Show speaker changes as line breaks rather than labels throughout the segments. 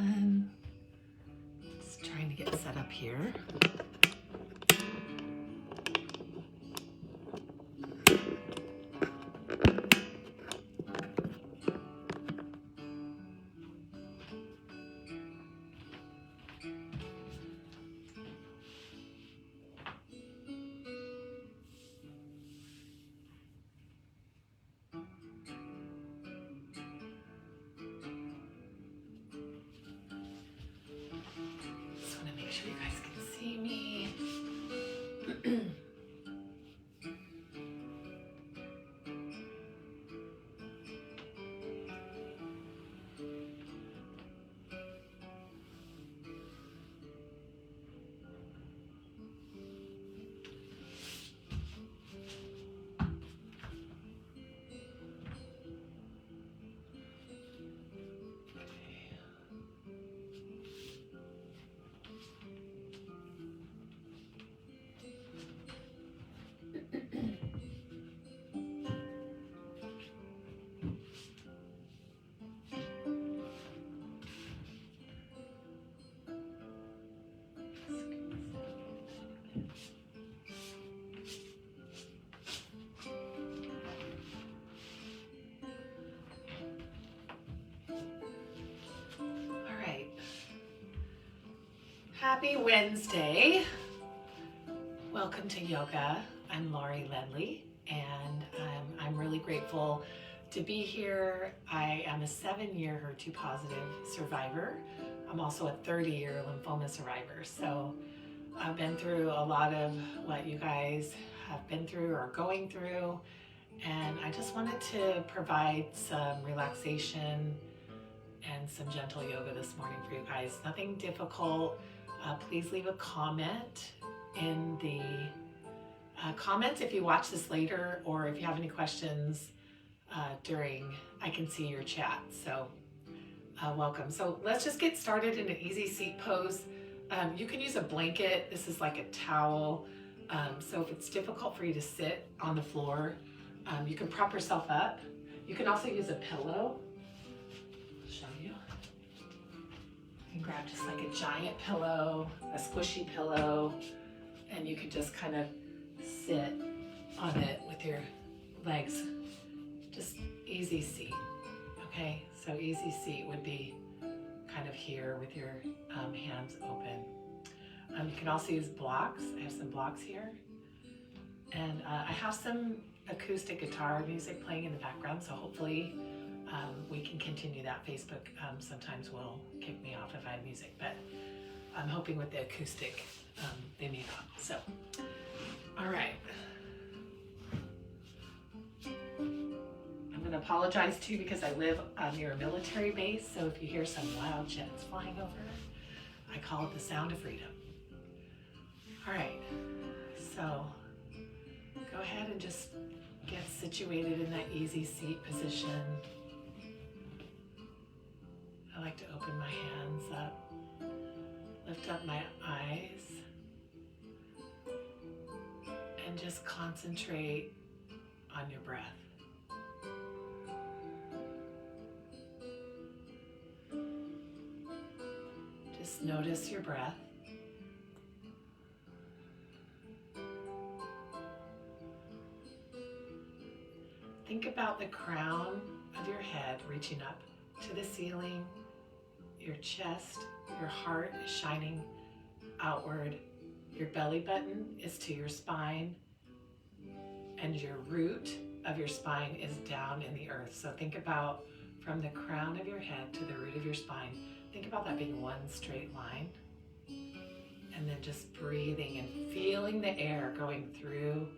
everyone. Just trying to get set up here. Just want to make sure you guys can see me. All right. Happy Wednesday. Welcome to yoga. I'm Lauri Ledley, and I'm really grateful to be here. I am a 7-year HER2 positive survivor. I'm also a 30-year lymphoma survivor. So I've been through a lot of what you guys have been through or going through. And I just wanted to provide some relaxation and some gentle yoga this morning for you guys. Nothing difficult. Please leave a comment in the comments if you watch this later, or if you have any questions I can see your chat. So welcome. So let's just get started in an easy seat pose. You can use a blanket. This is like a towel. So if it's difficult for you to sit on the floor, you can prop yourself up. You can also use a pillow. I'll show you. You can grab just like a giant pillow, a squishy pillow, and you can just kind of sit on it with your legs. Just easy seat. Okay, so easy seat would be kind of here with your hands open. You can also use blocks. I have some blocks here. And I have some acoustic guitar music playing in the background, so hopefully we can continue that. Facebook sometimes will kick me off if I have music, but I'm hoping with the acoustic they may not. So, all right. I'm going to apologize too because I live near a military base, so if you hear some loud jets flying over, I call it the sound of freedom. All right, so go ahead and just get situated in that easy seat position. I like to open my hands up, lift up my eyes, and just concentrate on your breath. Just notice your breath. Think about the crown of your head reaching up to the ceiling. Your chest, your heart is shining outward. Your belly button is to your spine, and your root of your spine is down in the earth. So think about from the crown of your head to the root of your spine. Think about that being one straight line. And then just breathing and feeling the air going through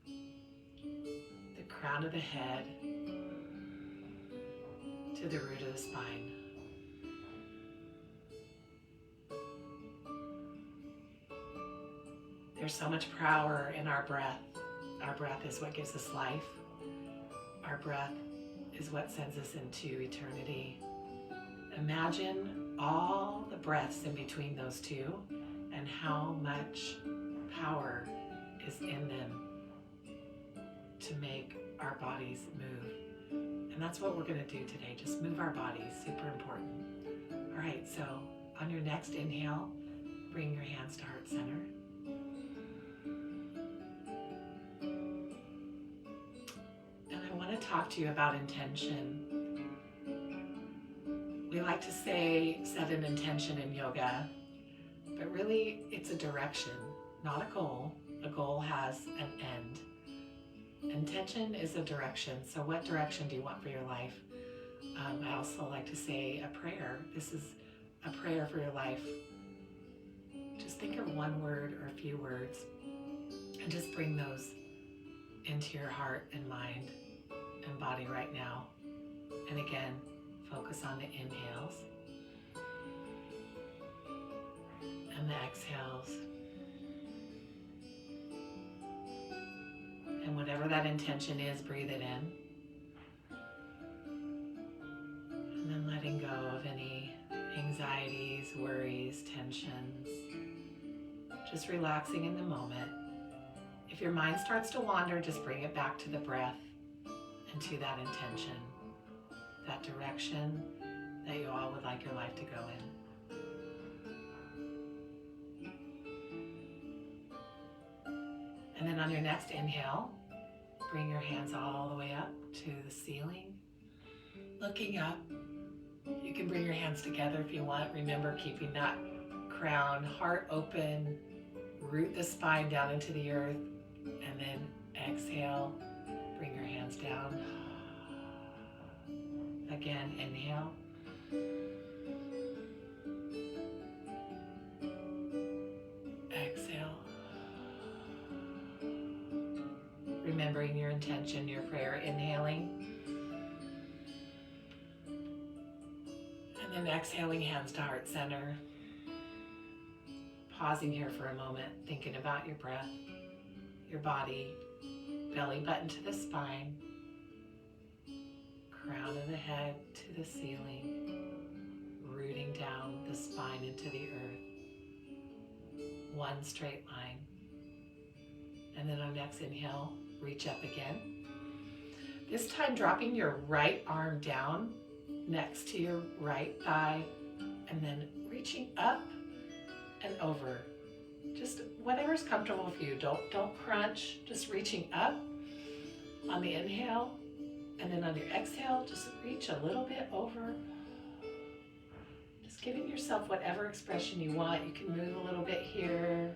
the crown of the head to the root of the spine. There's so much power in our breath. Our breath is what gives us life. Our breath is what sends us into eternity. Imagine all the breaths in between those two and how much power is in them to make our bodies move. And that's what we're going to do today. Just move our bodies. Super important. All right, So on your next inhale, bring your hands to heart center. And I want to talk to you about intention. We like to say set an intention in yoga, but really it's a direction, not a goal. A goal has an end. Intention is a direction. So what direction do you want for your life? I also like to say a prayer. This is a prayer for your life. Just think of one word or a few words and just bring those into your heart and mind and body right now. And again, focus on the inhales and the exhales. And whatever that intention is, breathe it in. And then letting go of any anxieties, worries, tensions. Just relaxing in the moment. If your mind starts to wander, just bring it back to the breath and to that intention, that direction that you all would like your life to go in. And then on your next inhale, bring your hands all the way up to the ceiling. Looking up, you can bring your hands together if you want. Remember, keeping that crown, heart open, root the spine down into the earth, and then exhale, bring your hands down. Again, inhale. Exhale. Remembering your intention, your prayer, inhaling. And then exhaling, hands to heart center. Pausing here for a moment, thinking about your breath, your body, belly button to the spine, crown of the head to the ceiling, rooting down the spine into the earth. One straight line. And then on next inhale, reach up again. This time dropping your right arm down next to your right thigh, and then reaching up and over. Just whatever's comfortable for you. Don't crunch, just reaching up on the inhale, and then on your exhale, just reach a little bit over. Just giving yourself whatever expression you want. You can move a little bit here.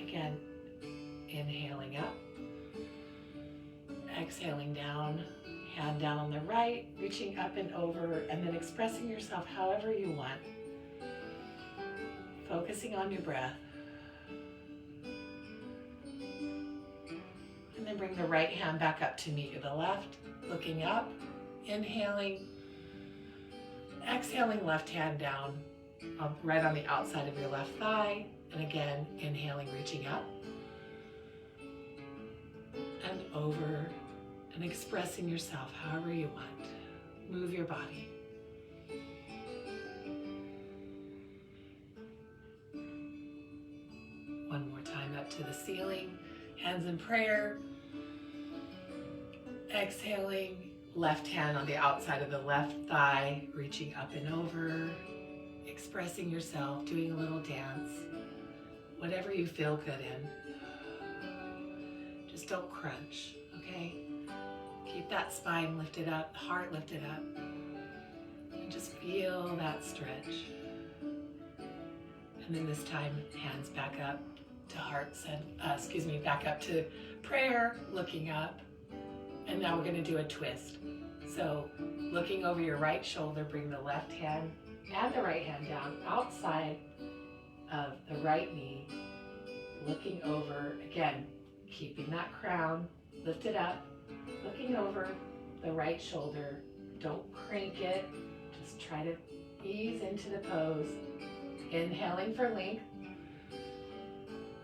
Again, inhaling up, exhaling down, hand down on the right, reaching up and over, and then expressing yourself however you want. Focusing on your breath. And then bring the right hand back up to meet the left, looking up, inhaling, exhaling, left hand down, right on the outside of your left thigh, and again, inhaling, reaching up, and over, and expressing yourself however you want. Move your body. One more time up to the ceiling, hands in prayer. Exhaling, left hand on the outside of the left thigh, reaching up and over, expressing yourself, doing a little dance, whatever you feel good in. Just don't crunch, okay? Keep that spine lifted up, heart lifted up, and just feel that stretch. And then this time, hands back up to back up to prayer, looking up. And now we're going to do a twist. So looking over your right shoulder, bring the left hand and the right hand down outside of the right knee, looking over, again, keeping that crown lifted up, looking over the right shoulder. Don't crank it, just try to ease into the pose. Inhaling for length,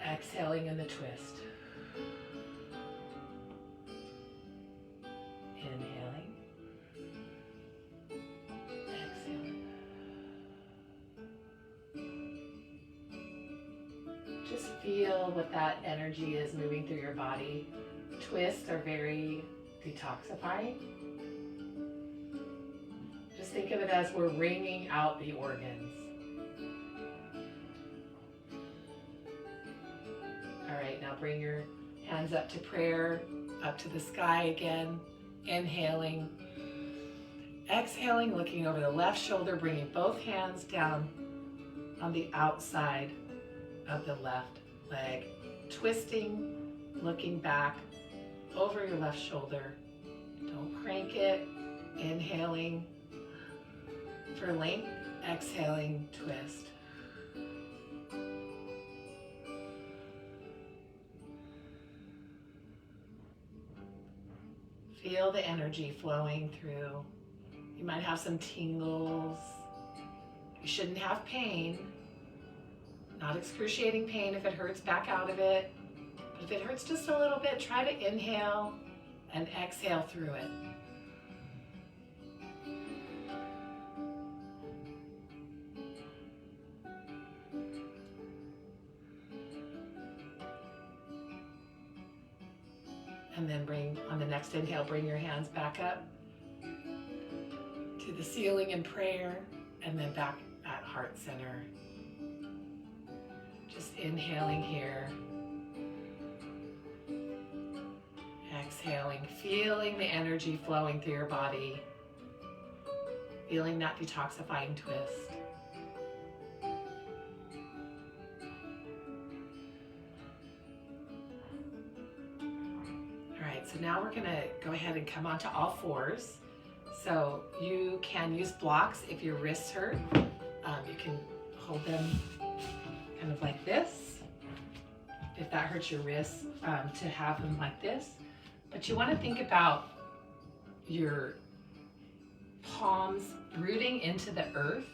exhaling in the twist. Inhaling, exhaling. Just feel what that energy is moving through your body. Twists are very detoxifying. Just Just think of it as we're wringing out the organs. All right, now bring your hands up to prayer, up to the sky again. Inhaling. Exhaling, looking over the left shoulder, bringing both hands down on the outside of the left leg. Twisting, looking back over your left shoulder. Don't crank it. Inhaling for length, exhaling, twist. Feel the energy flowing through. You might have some tingles. You shouldn't have pain. Not excruciating pain. If it hurts, back out of it. But if it hurts just a little bit, try to inhale and exhale through it. And then on the next inhale, bring your hands back up to the ceiling in prayer, and then back at heart center. Just inhaling here. Exhaling, feeling the energy flowing through your body. Feeling that detoxifying twist. So now we're gonna go ahead and come onto all fours. So you can use blocks if your wrists hurt. You can hold them kind of like this, if that hurts your wrists, to have them like this. But you wanna think about your palms rooting into the earth,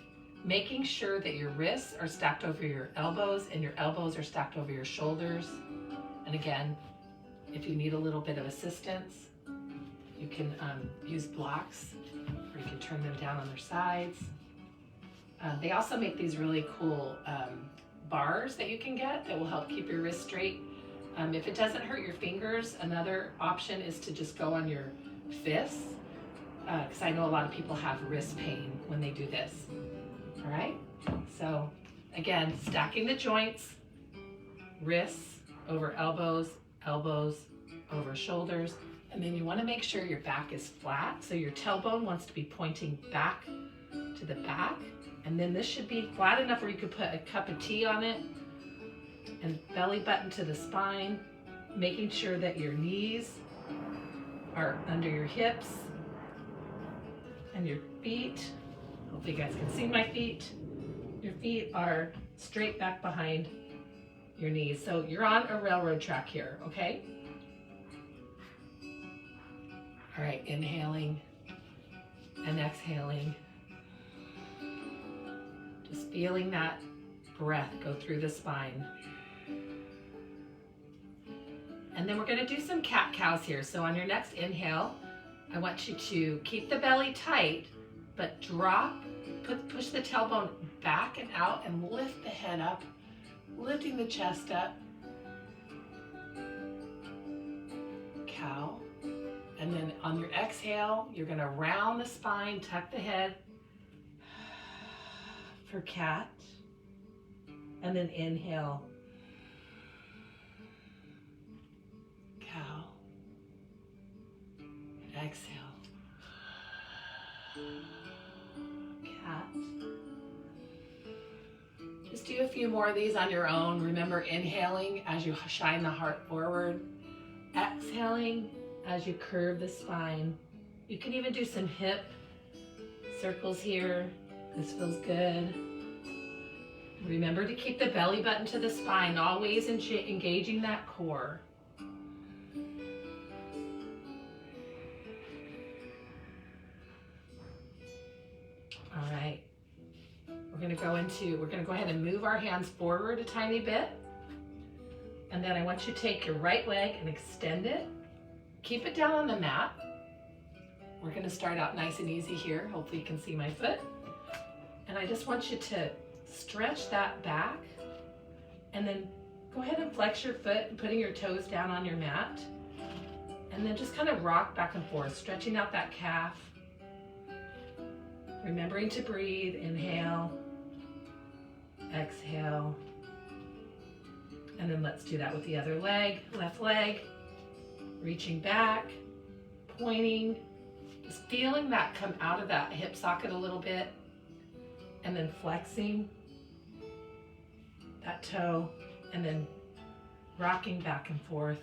making sure that your wrists are stacked over your elbows and your elbows are stacked over your shoulders. And again, if you need a little bit of assistance, you can use blocks, or you can turn them down on their sides. They also make these really cool bars that you can get that will help keep your wrist straight. If it doesn't hurt your fingers, another option is to just go on your fists, because I know a lot of people have wrist pain when they do this. All right, so again, stacking the joints, wrists over elbows, elbows over shoulders, and then you want to make sure your back is flat, so your tailbone wants to be pointing back to the back, and then this should be flat enough where you could put a cup of tea on it, and belly button to the spine, making sure that your knees are under your hips and your feet. Hopefully you guys can see my feet. Your feet are straight back behind your knees. So you're on a railroad track here, okay? All right, inhaling and exhaling. Just feeling that breath go through the spine. And then we're gonna do some cat-cows here. So on your next inhale, I want you to keep the belly tight, but drop, push the tailbone back and out and lift the head up, lifting the chest up. Cow. And then on your exhale, you're gonna round the spine, tuck the head for cat. And then inhale. Cow. And exhale. Cat. Just do a few more of these on your own. Remember, inhaling as you shine the heart forward. Exhaling as you curve the spine. You can even do some hip circles here. This feels good. Remember to keep the belly button to the spine, always engaging that core. All right. We're gonna go ahead and move our hands forward a tiny bit. And then I want you to take your right leg and extend it. Keep it down on the mat. We're gonna start out nice and easy here. Hopefully you can see my foot. And I just want you to stretch that back, and then go ahead and flex your foot, putting your toes down on your mat. And then just kind of rock back and forth, stretching out that calf. Remembering to breathe, inhale, exhale. And then let's do that with the other leg, left leg, reaching back, pointing, just feeling that come out of that hip socket a little bit, and then flexing that toe, and then rocking back and forth.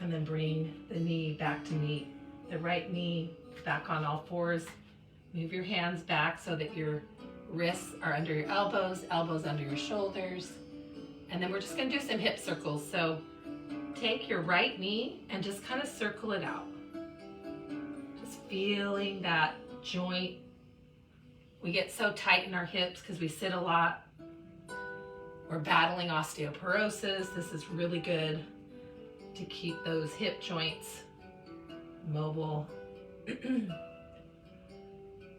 And then bring the knee back to meet the right knee back on all fours. Move your hands back so that your wrists are under your elbows, elbows under your shoulders. And then we're just gonna do some hip circles. So take your right knee and just kind of circle it out. Just feeling that joint. We get so tight in our hips because we sit a lot. We're battling osteoporosis. This is really good to keep those hip joints mobile.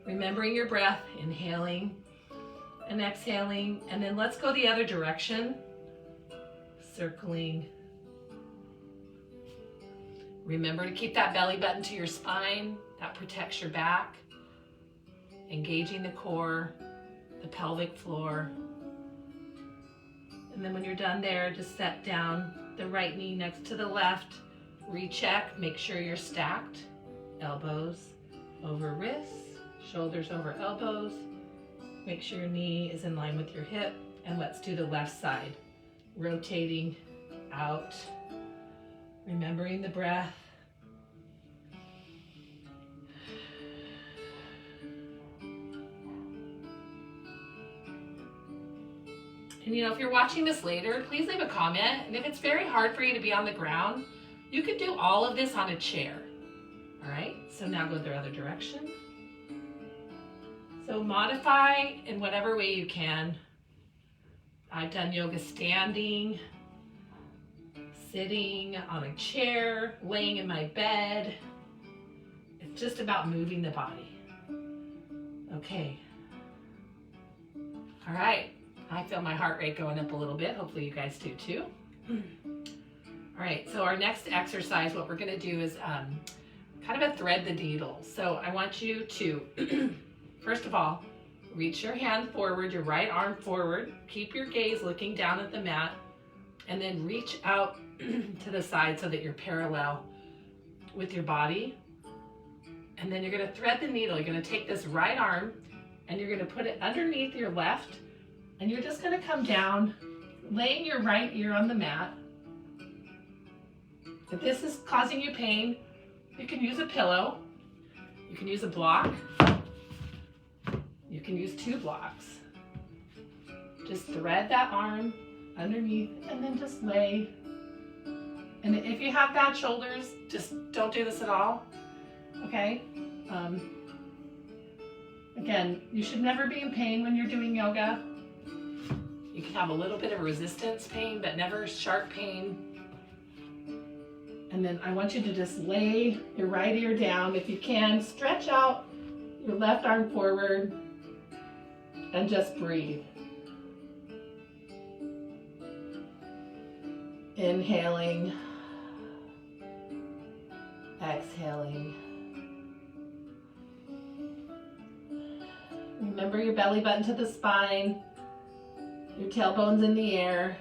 Remembering your breath, inhaling and exhaling, and then let's go the other direction, circling. Remember to keep that belly button to your spine. That protects your back, engaging the core, the pelvic floor. And then when you're done there, just set down the right knee next to the left. Recheck, make sure you're stacked. Elbows over wrists, shoulders over elbows. Make sure your knee is in line with your hip. And let's do the left side. Rotating out, remembering the breath. And you know, if you're watching this later, please leave a comment. And if it's very hard for you to be on the ground, you could do all of this on a chair. All right, so now go the other direction. So modify in whatever way you can. I've done yoga standing, sitting on a chair, laying in my bed. It's just about moving the body. Okay. All right. I feel my heart rate going up a little bit. Hopefully you guys do too. All right, so our next exercise, what we're gonna do is kind of a thread the needle. So I want you to, first of all, reach your hand forward, your right arm forward. Keep your gaze looking down at the mat, and then reach out to the side so that you're parallel with your body. And then you're gonna thread the needle. You're gonna take this right arm and you're gonna put it underneath your left, and you're just gonna come down, laying your right ear on the mat. If this is causing you pain, you can use a pillow, you can use a block, you can use 2 blocks. Just thread that arm underneath and then just lay. And if you have bad shoulders, just don't do this at all, okay? Again, you should never be in pain when you're doing yoga. You can have a little bit of resistance pain, but never sharp pain. And then I want you to just lay your right ear down. If you can, stretch out your left arm forward and just breathe. Inhaling, exhaling. Remember your belly button to the spine, your tailbone's in the air.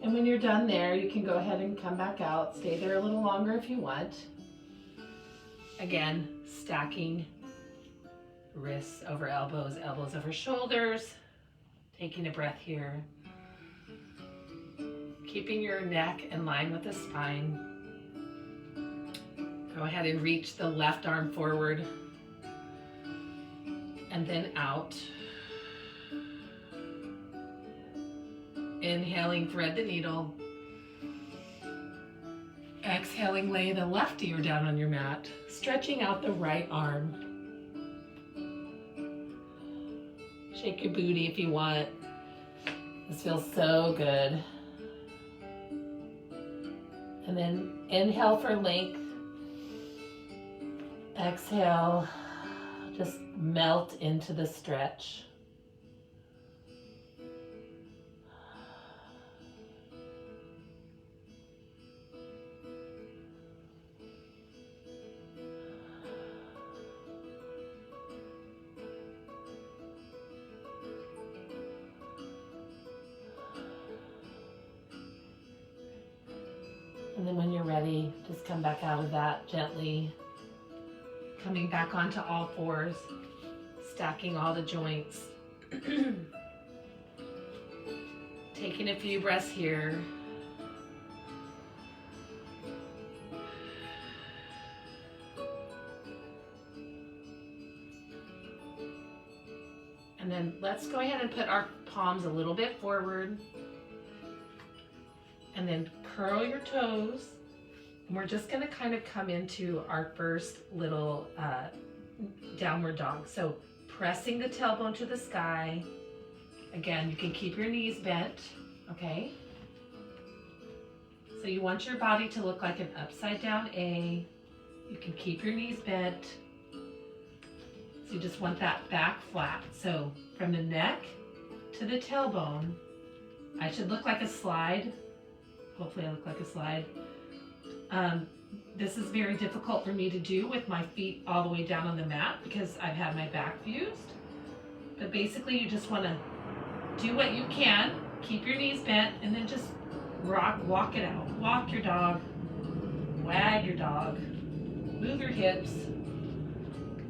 And when you're done there, you can go ahead and come back out. Stay there a little longer if you want. Again, stacking wrists over elbows, elbows over shoulders. Taking a breath here. Keeping your neck in line with the spine. Go ahead and reach the left arm forward and then out. Inhaling, thread the needle. Exhaling, lay the left ear down on your mat, stretching out the right arm. Shake your booty if you want. This feels so good. And then inhale for length. Exhale, just melt into the stretch. And then when you're ready, just come back out of that gently, coming back onto all fours, stacking all the joints. Taking a few breaths here. And then let's go ahead and put our palms a little bit forward. And then curl your toes. And we're just gonna kind of come into our first little downward dog. So pressing the tailbone to the sky. Again, you can keep your knees bent, okay? So you want your body to look like an upside down A. You can keep your knees bent. So you just want that back flat. So from the neck to the tailbone, I should look like a slide. Hopefully I look like a slide. This is very difficult for me to do with my feet all the way down on the mat because I've had my back fused. But basically you just want to do what you can, keep your knees bent, and then just walk it out. Walk your dog, wag your dog, move your hips.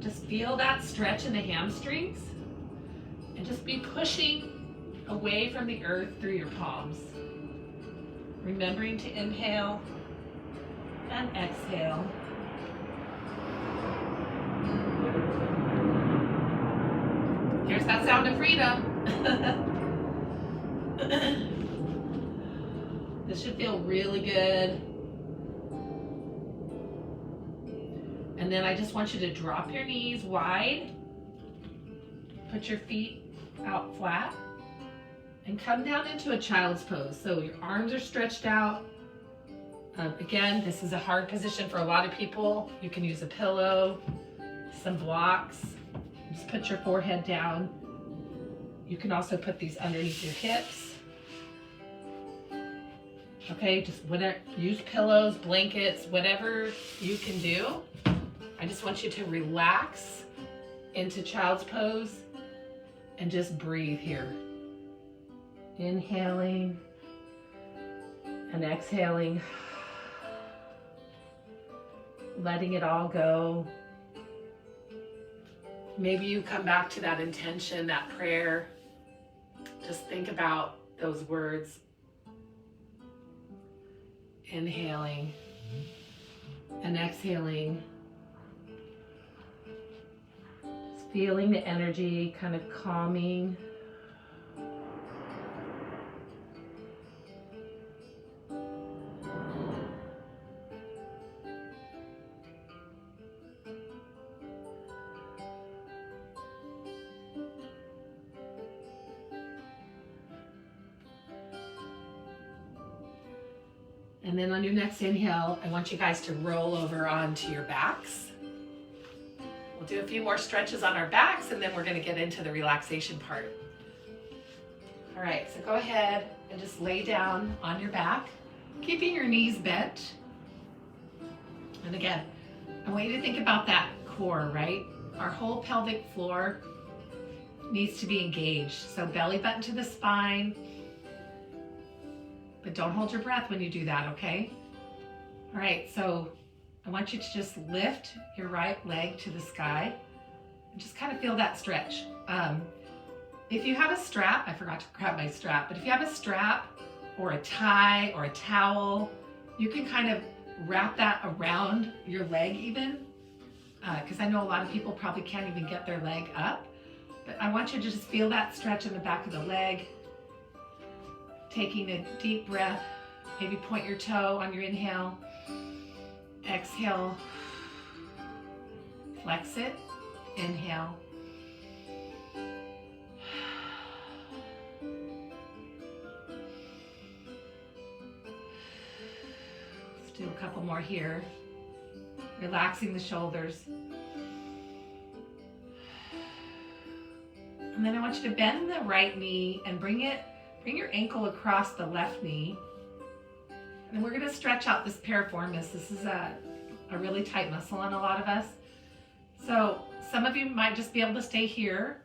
Just feel that stretch in the hamstrings and just be pushing away from the earth through your palms. Remembering to inhale and exhale. Here's that sound of freedom. This should feel really good. And then I just want you to drop your knees wide, put your feet out flat, and come down into a child's pose. So your arms are stretched out. Again, this is a hard position for a lot of people. You can use a pillow, some blocks. Just put your forehead down. You can also put these underneath your hips. Okay, just whatever, use pillows, blankets, whatever you can do. I just want you to relax into child's pose and just breathe here. Inhaling and exhaling, letting it all go. Maybe you come back to that intention, that prayer. Just think about those words. Inhaling and exhaling. Just feeling the energy kind of calming. And then on your next inhale, I want you guys to roll over onto your backs. We'll do a few more stretches on our backs, and then we're gonna get into the relaxation part. All right, so go ahead and just lay down on your back, keeping your knees bent. And again, I want you to think about that core, right? Our whole pelvic floor needs to be engaged. So belly button to the spine, but don't hold your breath when you do that, okay? All right, so I want you to just lift your right leg to the sky and just kind of feel that stretch. If you have a strap, I forgot to grab my strap, but if you have a strap or a tie or a towel, you can kind of wrap that around your leg even, because I know a lot of people probably can't even get their leg up, but I want you to just feel that stretch in the back of the leg. Taking a deep breath, maybe point your toe on your inhale, exhale, flex it, inhale. Let's do a couple more here. Relaxing the shoulders. And then I want you to bend the right knee and bring your ankle across the left knee. And we're gonna stretch out this piriformis. This is a really tight muscle on a lot of us. So some of you might just be able to stay here.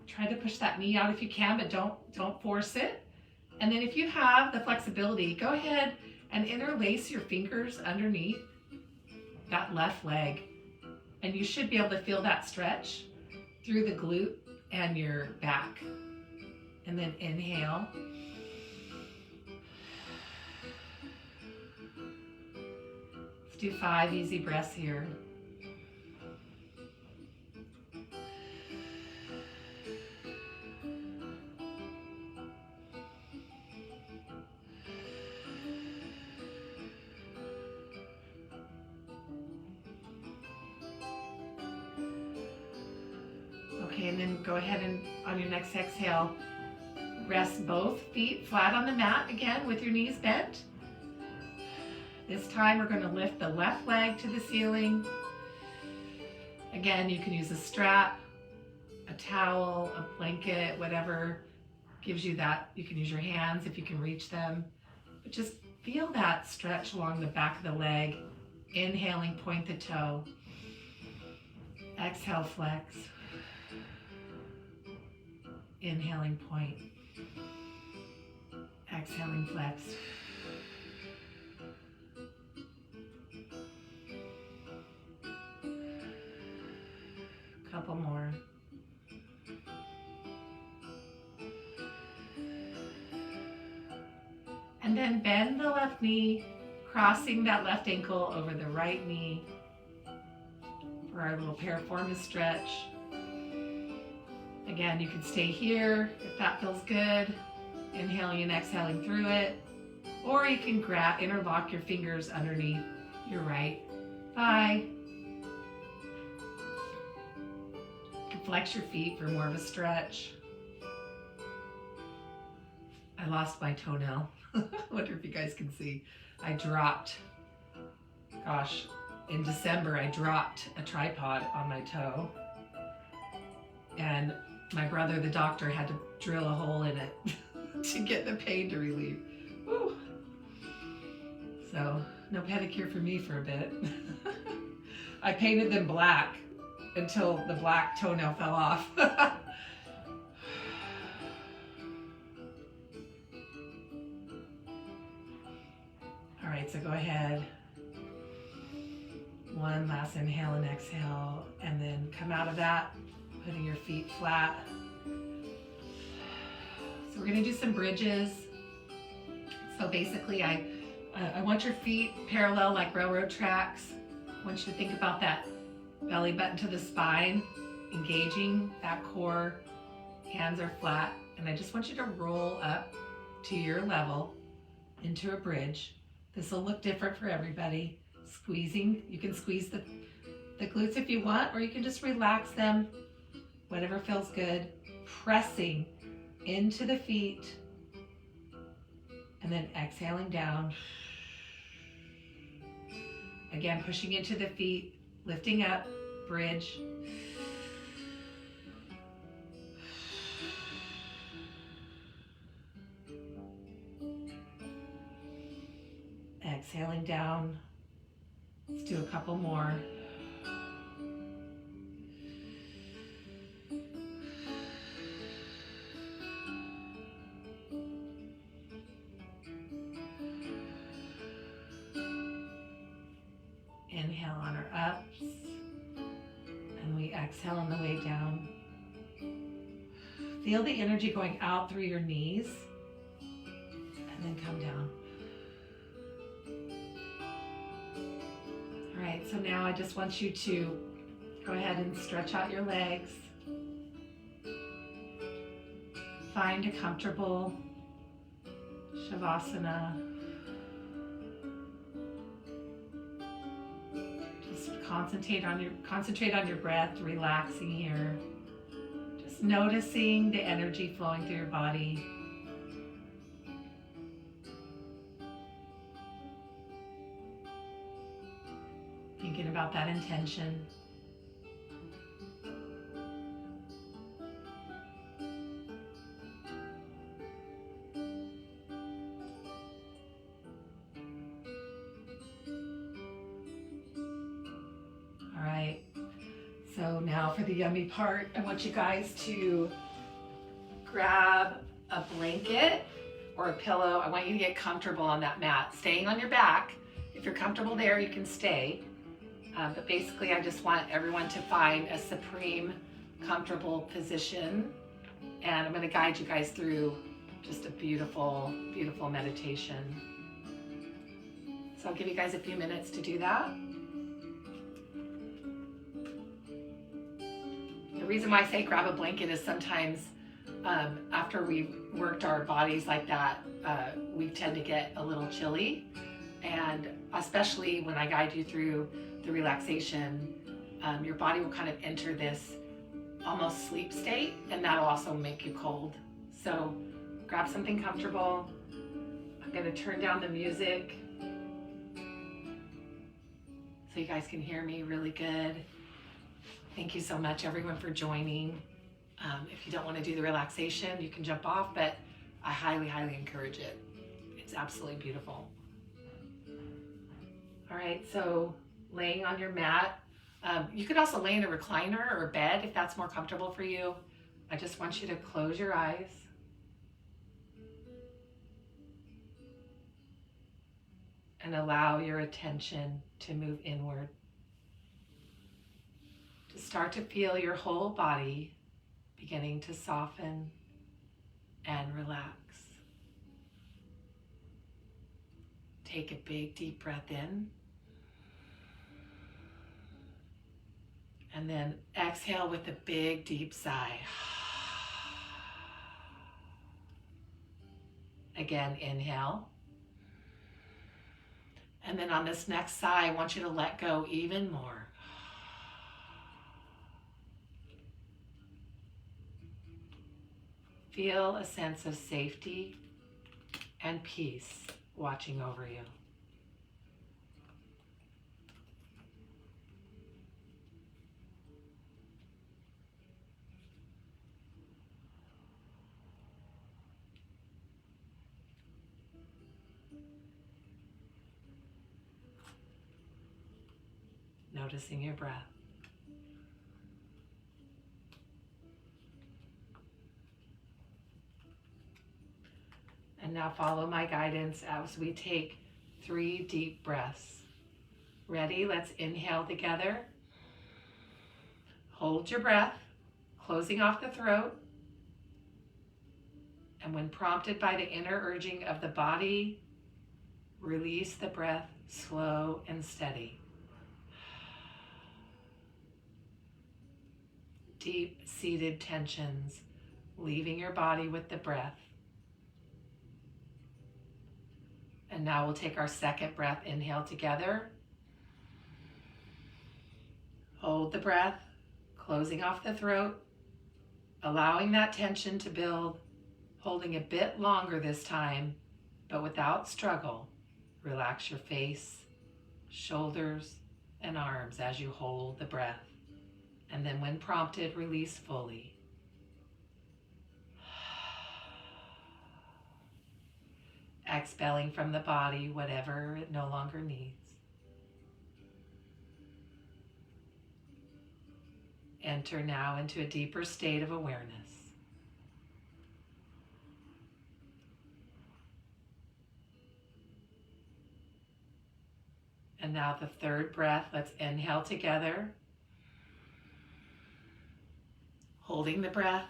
Try to push that knee out if you can, but don't force it. And then if you have the flexibility, go ahead and interlace your fingers underneath that left leg. And you should be able to feel that stretch through the glute and your back. And then inhale. Let's do 5 easy breaths here. Okay, and then go ahead and on your next exhale, rest both feet flat on the mat again with your knees bent. This time we're going to lift the left leg to the ceiling. Again, you can use a strap, a towel, a blanket, whatever gives you that. You can use your hands if you can reach them. But just feel that stretch along the back of the leg. Inhaling, point the toe. Exhale, flex. Inhaling, point. Exhaling, flex. Couple more. And then bend the left knee, crossing that left ankle over the right knee for our little piriformis stretch. Again, you can stay here if that feels good, inhaling and exhaling through it, or you can interlock your fingers underneath your right thigh. You can flex your feet for more of a stretch. I lost my toenail. I wonder if you guys can see. I dropped, gosh, in December I dropped a tripod on my toe. And my brother, the doctor, had to drill a hole in it to get the pain to relieve. Woo. So, no pedicure for me for a bit. I painted them black until the black toenail fell off. All right, so go ahead. One last inhale and exhale, and then come out of that, putting your feet flat. So we're gonna do some bridges. So basically I want your feet parallel like railroad tracks. I want you to think about that belly button to the spine, engaging that core, hands are flat, and I just want you to roll up to your level into a bridge. This will look different for everybody. Squeezing, you can squeeze the glutes if you want, or you can just relax them, whatever feels good. Pressing into the feet, and then exhaling down. Again, pushing into the feet, lifting up, bridge. Exhaling down. Let's do a couple more. Inhale on our ups, and we exhale on the way down. Feel the energy going out through your knees, and then come down. All right, so now I just want you to go ahead and stretch out your legs. Find a comfortable Shavasana. Concentrate on your breath, relaxing here. Just noticing the energy flowing through your body. Thinking about that intention. So now for the yummy part, I want you guys to grab a blanket or a pillow. I want you to get comfortable on that mat, staying on your back. If you're comfortable there, you can stay. But basically, I just want everyone to find a supreme, comfortable position. And I'm going to guide you guys through just a beautiful, beautiful meditation. So I'll give you guys a few minutes to do that. The reason why I say grab a blanket is sometimes after we've worked our bodies like that, we tend to get a little chilly. And especially when I guide you through the relaxation, your body will kind of enter this almost sleep state, and that'll also make you cold. So grab something comfortable. I'm going to turn down the music so you guys can hear me really good. Thank you so much, everyone, for joining. If you don't want to do the relaxation, you can jump off, but I highly, highly encourage it. It's absolutely beautiful. All right, so laying on your mat. You could also lay in a recliner or bed if that's more comfortable for you. I just want you to close your eyes. And allow your attention to move inward. To start to feel your whole body beginning to soften and relax. Take a big deep breath in. And then exhale with a big deep sigh. Again, inhale. And then on this next sigh, I want you to let go even more. Feel a sense of safety and peace watching over you. Noticing your breath. And now follow my guidance as we take 3 deep breaths. Ready? Let's inhale together. Hold your breath, closing off the throat. And when prompted by the inner urging of the body, release the breath slow and steady. Deep-seated tensions, leaving your body with the breath. And now we'll take our second breath. Inhale together. Hold the breath, closing off the throat, allowing that tension to build, holding a bit longer this time, but without struggle. Relax your face, shoulders, and arms as you hold the breath. And then when prompted, release fully. Expelling from the body whatever it no longer needs. Enter now into a deeper state of awareness. And now the third breath, let's inhale together. Holding the breath.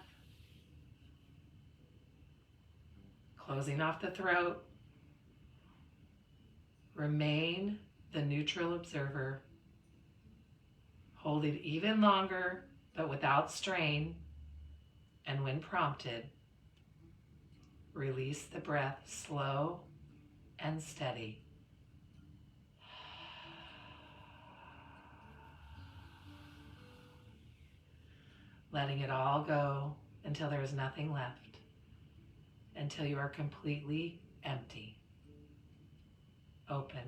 Closing off the throat. Remain the neutral observer. Hold it even longer, but without strain. And when prompted, release the breath slow and steady. Letting it all go until there is nothing left, until you are completely empty, open.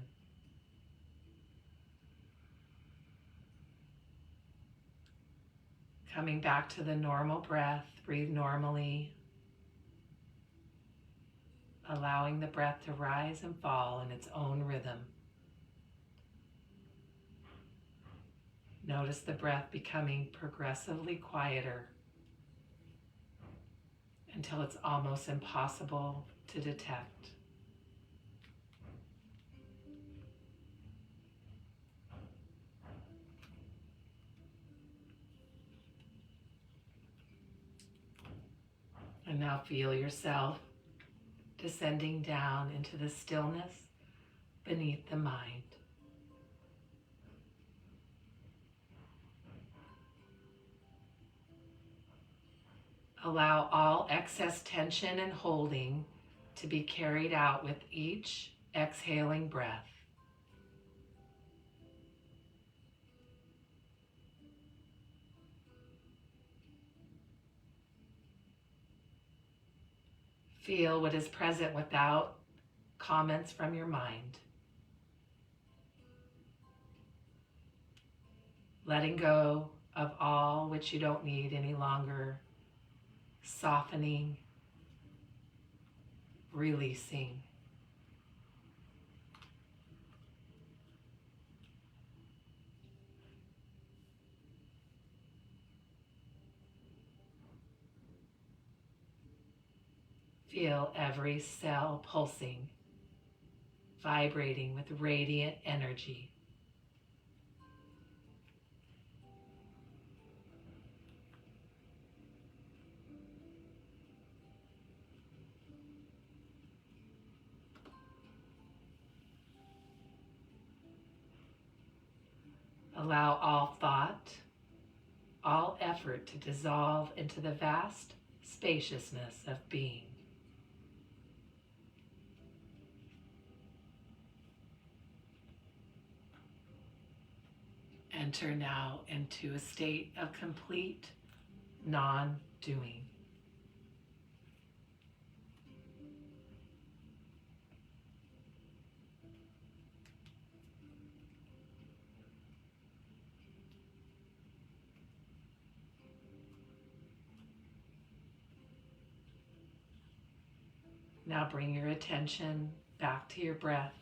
Coming back to the normal breath, breathe normally, allowing the breath to rise and fall in its own rhythm. Notice the breath becoming progressively quieter until it's almost impossible to detect. And now feel yourself descending down into the stillness beneath the mind. Allow all excess tension and holding to be carried out with each exhaling breath. Feel what is present without comments from your mind. Letting go of all which you don't need any longer. Softening, releasing. Feel every cell pulsing, vibrating with radiant energy. Allow all thought, all effort to dissolve into the vast spaciousness of being. Enter now into a state of complete non-doing. Now bring your attention back to your breath.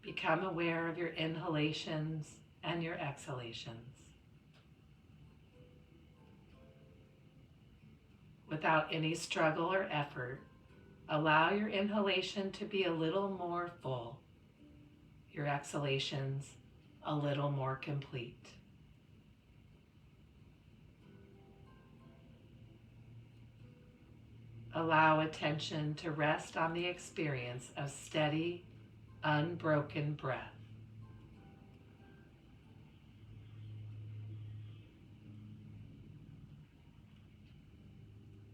Become aware of your inhalations and your exhalations. Without any struggle or effort, allow your inhalation to be a little more full, your exhalations a little more complete. Allow attention to rest on the experience of steady, unbroken breath.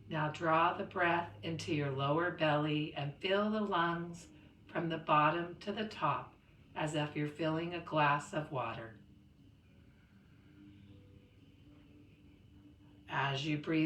Now draw the breath into your lower belly and fill the lungs from the bottom to the top as if you're filling a glass of water. As you breathe